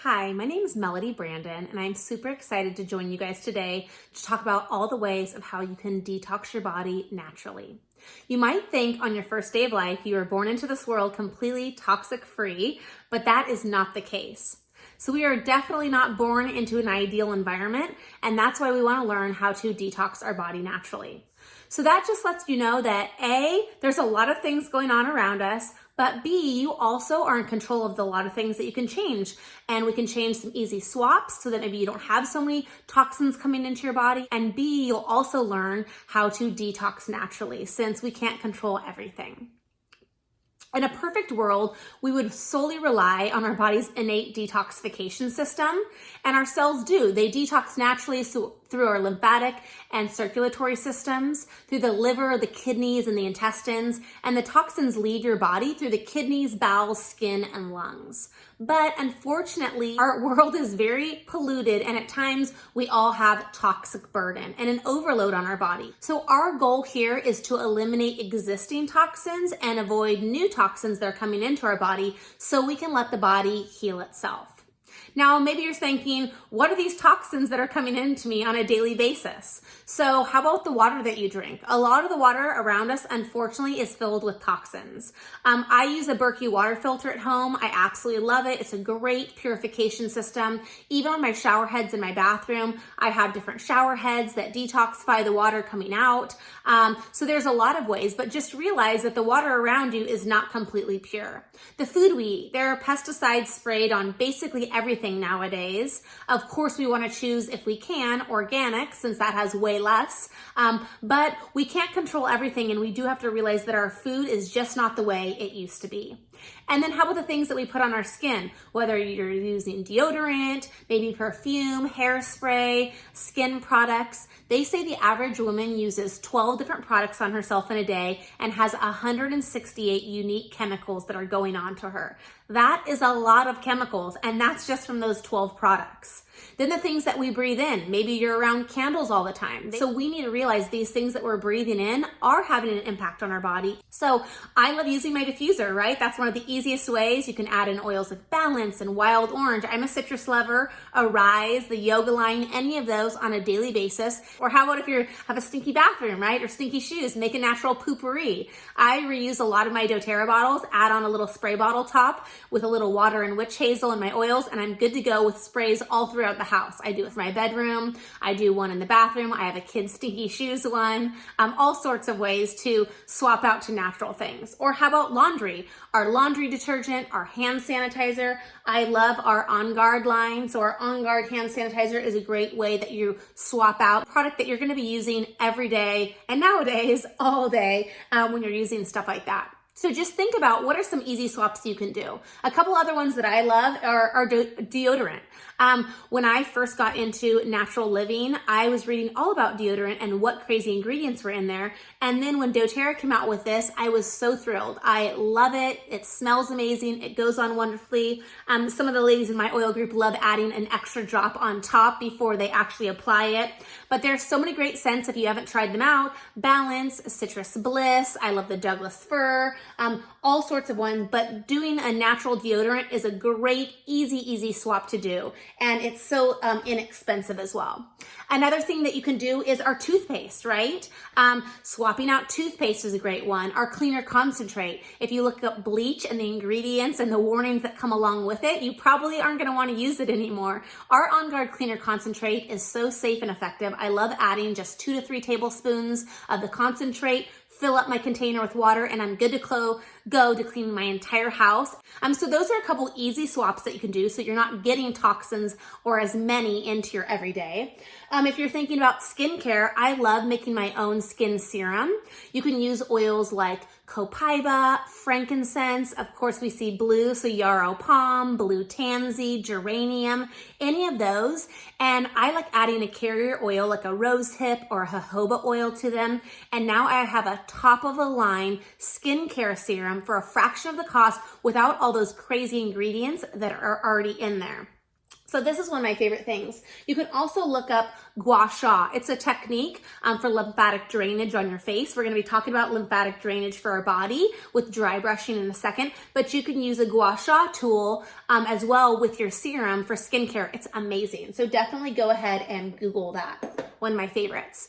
Hi, my name is Melody Brandon, and I'm super excited to join you guys today to talk about all the ways of how you can detox your body naturally. You might think on your first day of life you were born into this world completely toxic free, but that is not the case. So we are definitely not born into an ideal environment, and that's why we want to learn how to detox our body naturally. So that just lets you know that A, there's a lot of things going on around us, but B, you also are in control of a lot of things that you can change. And we can change some easy swaps so that maybe you don't have so many toxins coming into your body. And B, you'll also learn how to detox naturally since we can't control everything. In a perfect world, we would solely rely on our body's innate detoxification system, and our cells do. They detox naturally through our lymphatic and circulatory systems, through the liver, the kidneys, and the intestines, and the toxins leave your body through the kidneys, bowels, skin, and lungs. But unfortunately, our world is very polluted, and at times we all have toxic burden and an overload on our body. So our goal here is to eliminate existing toxins and avoid new toxins that are coming into our body so we can let the body heal itself. Now, maybe you're thinking, what are these toxins that are coming into me on a daily basis? So how about the water that you drink? A lot of the water around us, unfortunately, is filled with toxins. I use a Berkey water filter at home. I absolutely love it. It's a great purification system. Even on my shower heads in my bathroom, I have different shower heads that detoxify the water coming out. So there's a lot of ways, but just realize that the water around you is not completely pure. The food we eat, there are pesticides sprayed on basically everything nowadays. Of course, we want to choose, if we can, organic, since that has way less. But we can't control everything, and we do have to realize that our food is just not the way it used to be. And then how about the things that we put on our skin? Whether you're using deodorant, maybe perfume, hairspray, skin products. They say the average woman uses 12 different products on herself in a day and has 168 unique chemicals that are going on to her. That is a lot of chemicals, and that's just from those 12 products. Then the things that we breathe in, maybe you're around candles all the time. So we need to realize these things that we're breathing in are having an impact on our body. So I love using my diffuser, right? That's one of the easiest ways. You can add in oils like Balance and Wild Orange. I'm a citrus lover, Arise, the Yoga Line, any of those on a daily basis. Or how about if you have a stinky bathroom, right? Or stinky shoes, make a natural poopery. I reuse a lot of my doTERRA bottles, add on a little spray bottle top with a little water and witch hazel and my oils, and I'm good to go with sprays all throughout the house. I do it for my bedroom. I do one in the bathroom. I have a kid's stinky shoes one. All sorts of ways to swap out to natural things. Or how about laundry? Our laundry detergent, our hand sanitizer. I love our On Guard line. So our On Guard hand sanitizer is a great way that you swap out a product that you're going to be using every day and nowadays all day when you're using stuff like that. So just think about what are some easy swaps you can do. A couple other ones that I love are deodorant. When I first got into natural living, I was reading all about deodorant and what crazy ingredients were in there. And then when doTERRA came out with this, I was so thrilled. I love it. It smells amazing. It goes on wonderfully. Some of the ladies in my oil group love adding an extra drop on top before they actually apply it. But there's so many great scents if you haven't tried them out. Balance, Citrus Bliss. I love the Douglas Fir. All sorts of ones, but doing a natural deodorant is a great, easy swap to do. And it's so inexpensive as well. Another thing that you can do is our toothpaste, right? Swapping out toothpaste is a great one. Our cleaner concentrate. If you look up bleach and the ingredients and the warnings that come along with it, you probably aren't going to want to use it anymore. Our On Guard cleaner concentrate is so safe and effective. I love adding just 2 to 3 tablespoons of the concentrate, fill up my container with water, and I'm good to go to clean my entire house. So those are a couple easy swaps that you can do so you're not getting toxins or as many into your everyday. If you're thinking about skincare, I love making my own skin serum. You can use oils like copaiba, frankincense. Of course, we see blue, so yarrow palm, blue tansy, geranium, any of those. And I like adding a carrier oil like a rose hip or a jojoba oil to them. And now I have a top of the line skincare serum for a fraction of the cost without all those crazy ingredients that are already in there. So this is one of my favorite things. You can also look up gua sha. It's a technique for lymphatic drainage on your face. We're going to be talking about lymphatic drainage for our body with dry brushing in a second, but you can use a gua sha tool as well with your serum for skincare. It's amazing. So definitely go ahead and Google that. One of my favorites.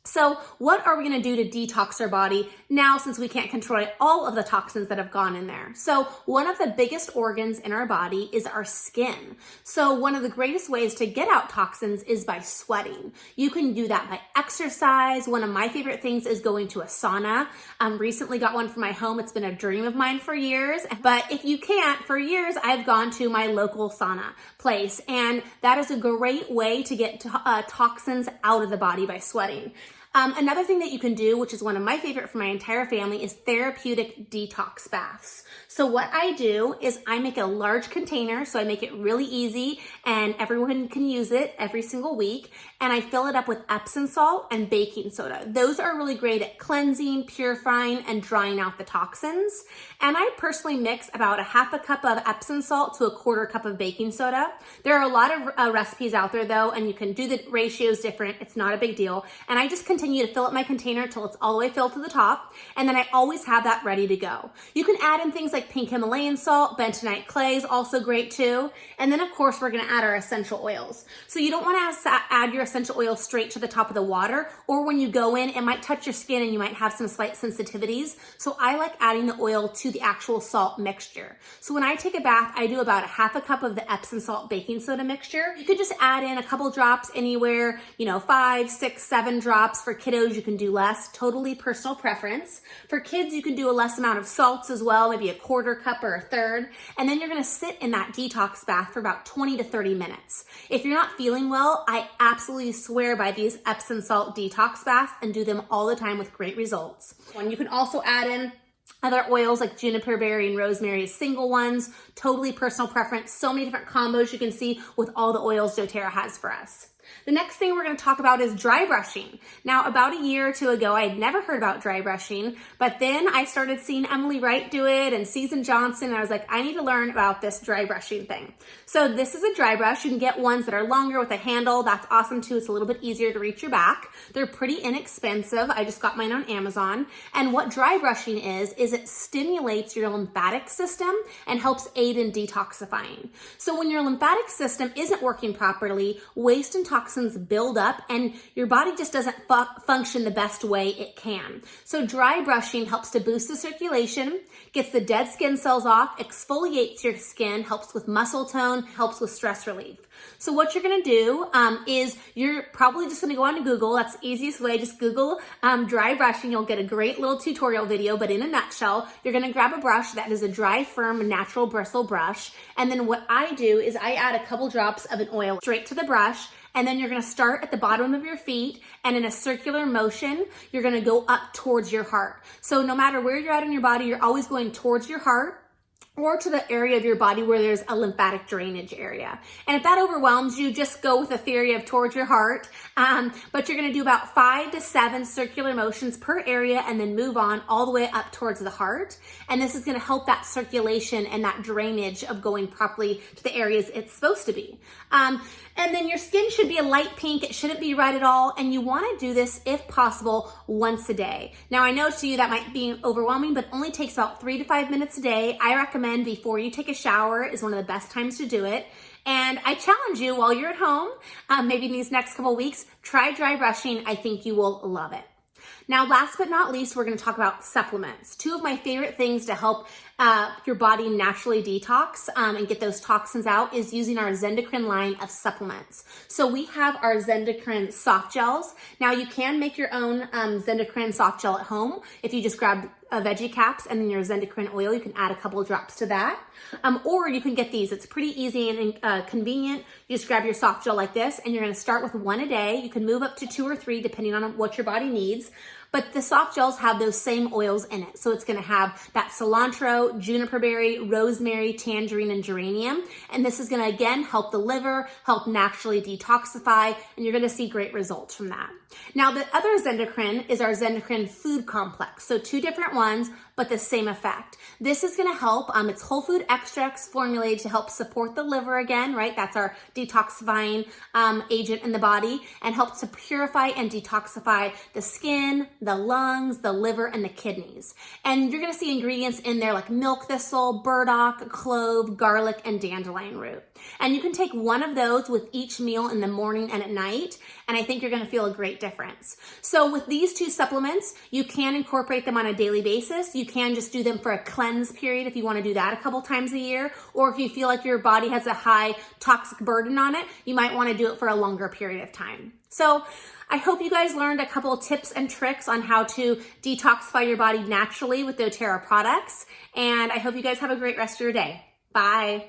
So what are we going to do to detox our body now since we can't control all of the toxins that have gone in there? So one of the biggest organs in our body is our skin. So one of the greatest ways to get out toxins is by sweating. You can do that by exercise. One of my favorite things is going to a sauna. Recently got one for my home. It's been a dream of mine for years. But if you can't, for years, I've gone to my local sauna place. And that is a great way to get toxins out of the body by sweating. Another thing that you can do, which is one of my favorite for my entire family, is therapeutic detox baths. So what I do is I make a large container, so I make it really easy and everyone can use it every single week. And I fill it up with Epsom salt and baking soda. Those are really great at cleansing, purifying, and drying out the toxins. And I personally mix about a half a cup of Epsom salt to a quarter cup of baking soda. There are a lot of recipes out there though, and you can do the ratios different. It's not a big deal. And I just continue to fill up my container until it's all the way filled to the top. And then I always have that ready to go. You can add in things like pink Himalayan salt, bentonite clay is also great too. And then of course, we're gonna add our essential oils. So you don't wanna add your essential oil straight to the top of the water, or when you go in, it might touch your skin and you might have some slight sensitivities. So I like adding the oil to the actual salt mixture. So when I take a bath, I do about a half a cup of the Epsom salt baking soda mixture. You could just add in a couple drops anywhere, 5, 6, 7 drops. For kiddos, you can do less, totally personal preference. For kids, you can do a less amount of salts as well, maybe a quarter cup or a third. And then you're gonna sit in that detox bath for about 20 to 30 minutes. If you're not feeling well, I absolutely swear by these Epsom salt detox baths and do them all the time with great results. And you can also add in other oils like juniper berry and rosemary as single ones, totally personal preference. So many different combos you can see with all the oils doTERRA has for us. The next thing we're going to talk about is dry brushing. Now, about a year or two ago, I had never heard about dry brushing, but then I started seeing Emily Wright do it and Susan Johnson, and I was like, I need to learn about this dry brushing thing. So this is a dry brush. You can get ones that are longer with a handle. That's awesome too. It's a little bit easier to reach your back. They're pretty inexpensive. I just got mine on Amazon. And what dry brushing is it stimulates your lymphatic system and helps aid in detoxifying. So when your lymphatic system isn't working properly, waste and toxins build up and your body just doesn't function the best way it can. So dry brushing helps to boost the circulation, gets the dead skin cells off, exfoliates your skin, helps with muscle tone, helps with stress relief. So what you're gonna do is you're probably just gonna go on to Google. That's the easiest way. Just Google dry brushing. You'll get a great little tutorial video, but in a nutshell, you're gonna grab a brush that is a dry, firm, natural bristle brush. And then what I do is I add a couple drops of an oil straight to the brush. And then you're gonna start at the bottom of your feet, and in a circular motion, you're gonna go up towards your heart. So no matter where you're at in your body, you're always going towards your heart or to the area of your body where there's a lymphatic drainage area. And if that overwhelms you, just go with the theory of towards your heart. But you're gonna do about 5 to 7 circular motions per area and then move on all the way up towards the heart. And this is gonna help that circulation and that drainage of going properly to the areas it's supposed to be. And then your skin should be a light pink. It shouldn't be red at all. And you wanna do this, if possible, once a day. Now I know to you that might be overwhelming, but it only takes about 3 to 5 minutes a day. I recommend before you take a shower is one of the best times to do it. And I challenge you while you're at home, maybe in these next couple weeks, try dry brushing. I think you will love it. Now, last but not least, we're going to talk about supplements. 2 of my favorite things to help your body naturally detox and get those toxins out is using our Zendocrine line of supplements. So we have our Zendocrine soft gels. Now, you can make your own Zendocrine soft gel at home. If you just grab veggie caps and then your Zendocrine oil, you can add a couple of drops to that. Or you can get these. It's pretty easy and convenient. You just grab your soft gel like this, and you're going to start with 1 a day. You can move up to 2 or 3 depending on what your body needs. But the soft gels have those same oils in it. So it's gonna have that cilantro, juniper berry, rosemary, tangerine, and geranium. And this is gonna, again, help the liver, help naturally detoxify, and you're gonna see great results from that. Now, the other Zendocrine is our Zendocrine food complex. So 2 different ones, but the same effect. This is gonna help, it's whole food extracts formulated to help support the liver again, right? That's our detoxifying agent in the body, and helps to purify and detoxify the skin, the lungs, the liver, and the kidneys. And you're gonna see ingredients in there like milk thistle, burdock, clove, garlic, and dandelion root. And you can take one of those with each meal in the morning and at night, and I think you're gonna feel a great difference. So with these two supplements, you can incorporate them on a daily basis. You can just do them for a cleanse period if you wanna do that a couple times a year, or if you feel like your body has a high toxic burden on it, you might wanna do it for a longer period of time. So I hope you guys learned a couple tips and tricks on how to detoxify your body naturally with doTERRA products, and I hope you guys have a great rest of your day. Bye.